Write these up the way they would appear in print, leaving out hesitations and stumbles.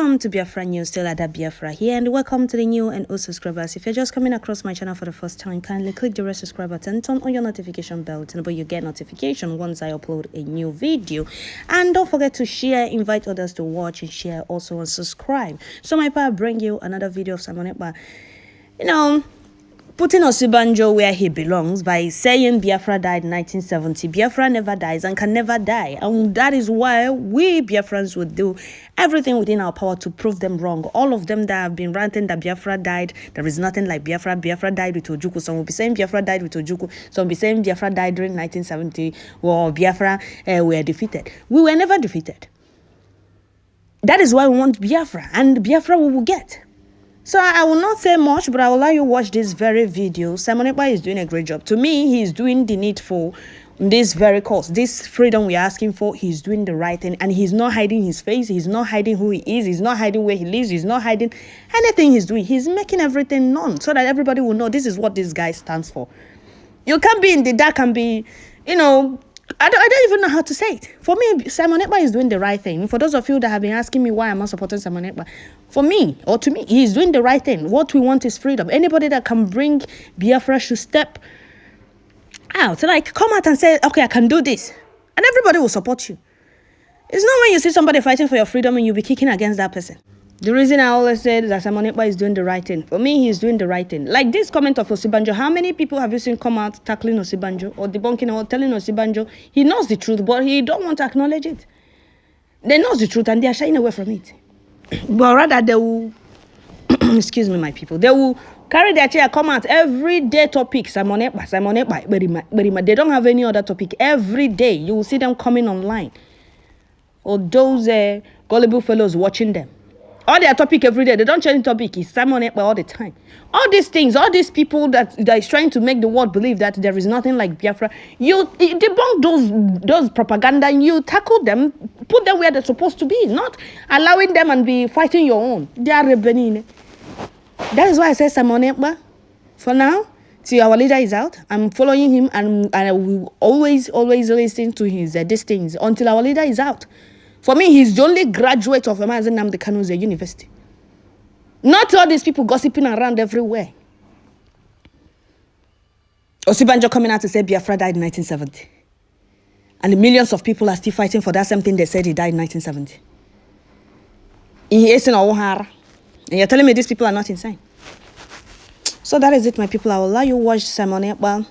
Welcome to Biafra News, still at Biafra here, and welcome to the new and old subscribers. If you're just coming across my channel for the first time, kindly click the red subscribe button, turn on your notification bell to enable you get notification once I upload a new video. And don't forget to share, invite others to watch, and share also, and subscribe. So my pa bring you another video of Simon Ekpa, putting Obasanjo where he belongs by saying Biafra died in 1970. Biafra never dies and can never die. And that is why we Biafrans would do everything within our power to prove them wrong. All of them that have been ranting that Biafra died, there is nothing like Biafra. Biafra died with Ojukwu. Some will be saying Biafra died with Ojukwu. Some will be saying Biafra died during 1970. Or Biafra were defeated. We were never defeated. That is why we want Biafra. And Biafra we will get. So I will not say much, but I will allow you watch this very video. Simon Ekpa is doing a great job. To me, he is doing the needful this very cause. This freedom we are asking for, he's doing the right thing. And he's not hiding his face. He's not hiding who he is. He's not hiding where he lives. He's not hiding anything he's doing. He's making everything known so that everybody will know this is what this guy stands for. You can't be in the dark and be, I don't even know how to say it. For me, Simon Ekpa is doing the right thing. For those of you that have been asking me why I'm not supporting Simon Ekpa, for me, or to me, he's doing the right thing. What we want is freedom. Anybody that can bring Biafra should step out. Like, come out and say, okay, I can do this. And everybody will support you. It's not when you see somebody fighting for your freedom and you'll be kicking against that person. The reason I always said that Simon Ekpa is doing the right thing. For me, he's doing the right thing. Like this comment of Obasanjo. How many people have you seen come out tackling Obasanjo or debunking or telling Obasanjo? He knows the truth, but he don't want to acknowledge it. They know the truth and they are shying away from it. But rather they will, excuse me, my people, they will carry their chair, come out every day topic. Simon Ekpa. They don't have any other topic. Every day you will see them coming online. Or those gullible fellows watching them. All their topic every day. They don't change topic. It's Simon Ekpa all the time. All these things, all these people that is trying to make the world believe that there is nothing like Biafra. You debunk those propaganda and you tackle them, put them where they're supposed to be, not allowing them and be fighting your own. They are rebelling. That is why I say Simon Ekpa, for now, till our leader is out, I'm following him and I will always listen to his these things until our leader is out. For me, he's the only graduate of Mazi Nnamdi Kanu's university. Not all these people gossiping around everywhere. Obasanjo coming out to say Biafra died in 1970. And the millions of people are still fighting for that same thing they said he died in 1970. And you're telling me these people are not insane. So that is it, my people. I will allow you watch Simon Ekpa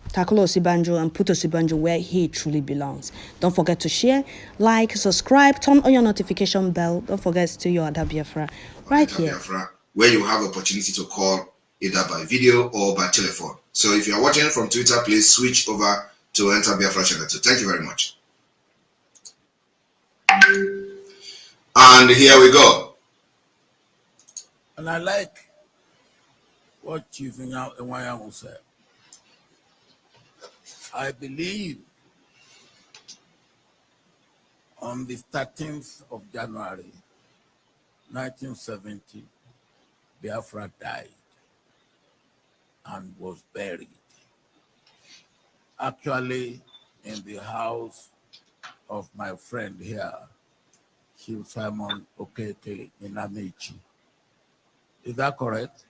tackle Obasanjo and put Obasanjo where he truly belongs. Don't forget to share, like, subscribe, turn on your notification bell. Don't forget to your Ada Biafra right here. Biafra, where you have opportunity to call either by video or by telephone. So if you are watching from Twitter, please switch over to Enter Biafra channel 2. Thank you very much. And here we go. And I like what Chief Nwanyama said. I believe on the 13th of January, 1970, Biafra died and was buried. Actually, in the house of my friend here, Chief Simon Okeke in Amici. Is that correct?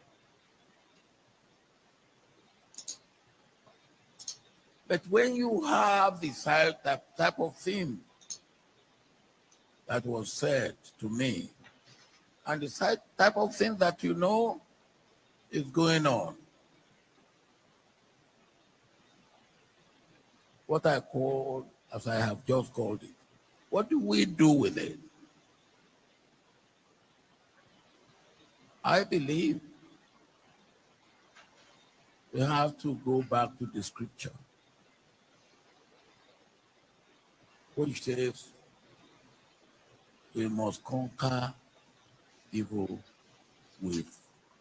But when you have this type of thing that was said to me, and the type of thing that you know is going on, what I call, as I have just called it, what do we do with it? I believe we have to go back to the scripture, which says we must conquer evil with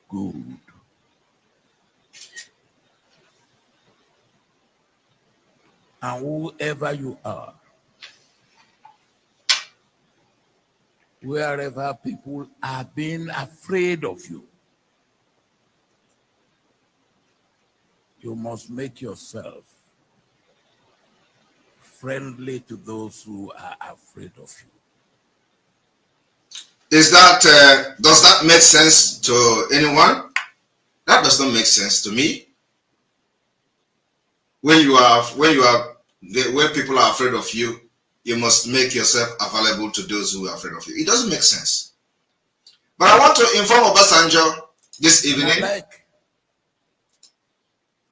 good. And whoever you are, wherever people are being afraid of you, you must make yourself friendly to those who are afraid of you. Is that does that make sense to anyone? That does not make sense to me. When people are afraid of you, you must make yourself available to those who are afraid of you. It doesn't make sense. But I want to inform Obasanjo this evening.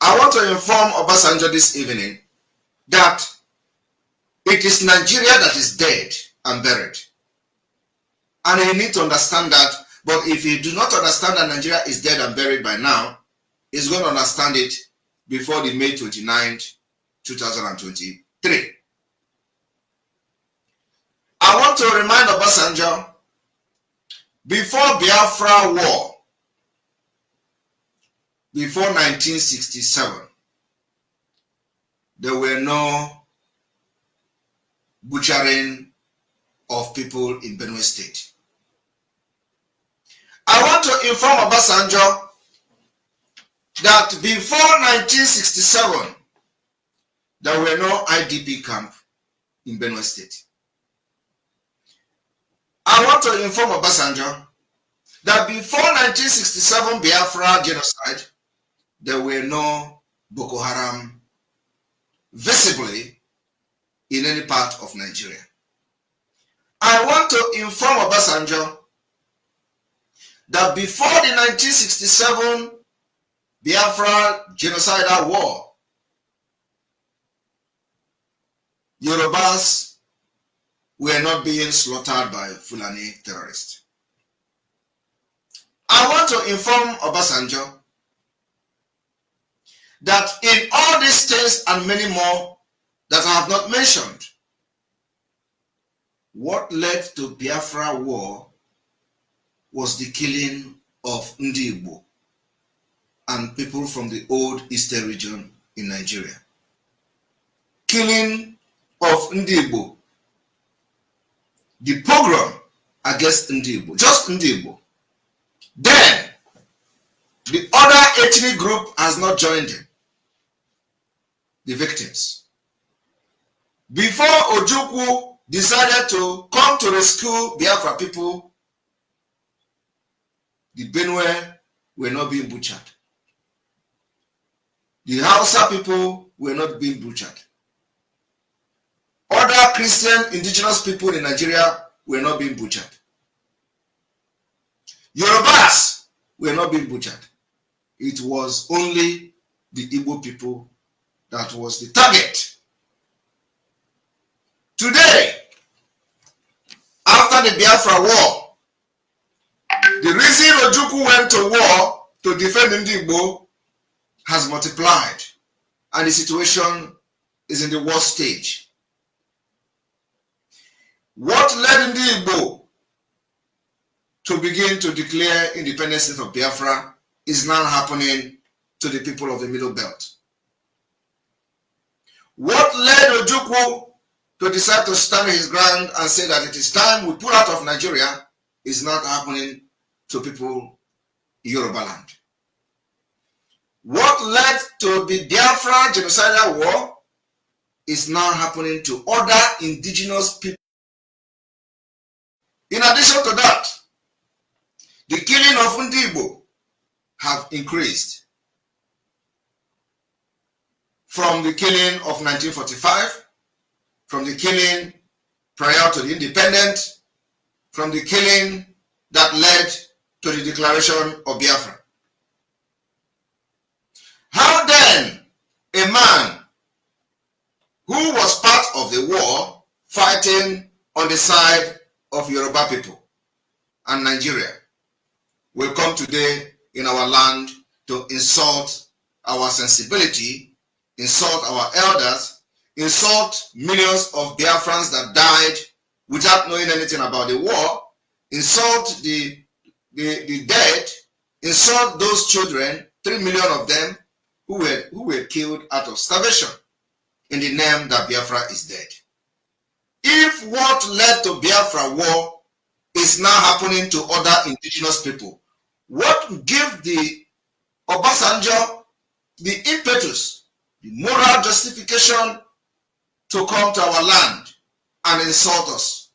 I want to inform Obasanjo this evening that it is Nigeria that is dead and buried. And you need to understand that. But if you do not understand that Nigeria is dead and buried by now, he's going to understand it before the May 29th, 2023. I want to remind Obasanjo, before Biafra war, before 1967, there were no butchering of people in Benue State. I want to inform Obasanjo that before 1967, there were no IDP camp in Benue State. I want to inform Obasanjo that before 1967 Biafra genocide, there were no Boko Haram visibly in any part of Nigeria. I want to inform Obasanjo that before the 1967 Biafra genocidal war, Yorubas were not being slaughtered by Fulani terrorists. I want to inform Obasanjo that in all these things and many more that I have not mentioned, what led to Biafra war was the killing of Ndi Igbo and people from the old Eastern region in Nigeria. Killing of Ndi Igbo, the pogrom against Ndi Igbo, just Ndi Igbo. Then, the other ethnic group has not joined in, the victims. Before Ojukwu decided to come to rescue Biafra people, the Benue were not being butchered. The Hausa people were not being butchered. Other Christian indigenous people in Nigeria were not being butchered. Yorubas were not being butchered. It was only the Igbo people that was the target. Today, after the Biafra war, the reason Ojukwu went to war to defend Ndi Igbo has multiplied, and the situation is in the worst stage. What led Ndi Igbo to begin to declare independence of Biafra is now happening to the people of the Middle Belt. What led Ojukwu to decide to stand his ground and say that it is time we pull out of Nigeria is not happening to people in Yoruba land. What led to the Biafra genocidal war is now happening to other indigenous people. In addition to that, the killing of Ndi Igbo have increased from the killing of 1945, from the killing prior to the independence, from the killing that led to the declaration of Biafra. How then a man who was part of the war fighting on the side of Yoruba people and Nigeria will come today in our land to insult our sensibility, insult our elders, insult millions of Biafrans that died without knowing anything about the war, insult the dead, insult those children, 3 million of them, who were killed out of starvation in the name that Biafra is dead. If what led to Biafra war is now happening to other indigenous people, what gave the Obasanjo the impetus, the moral justification to come to our land and insult us?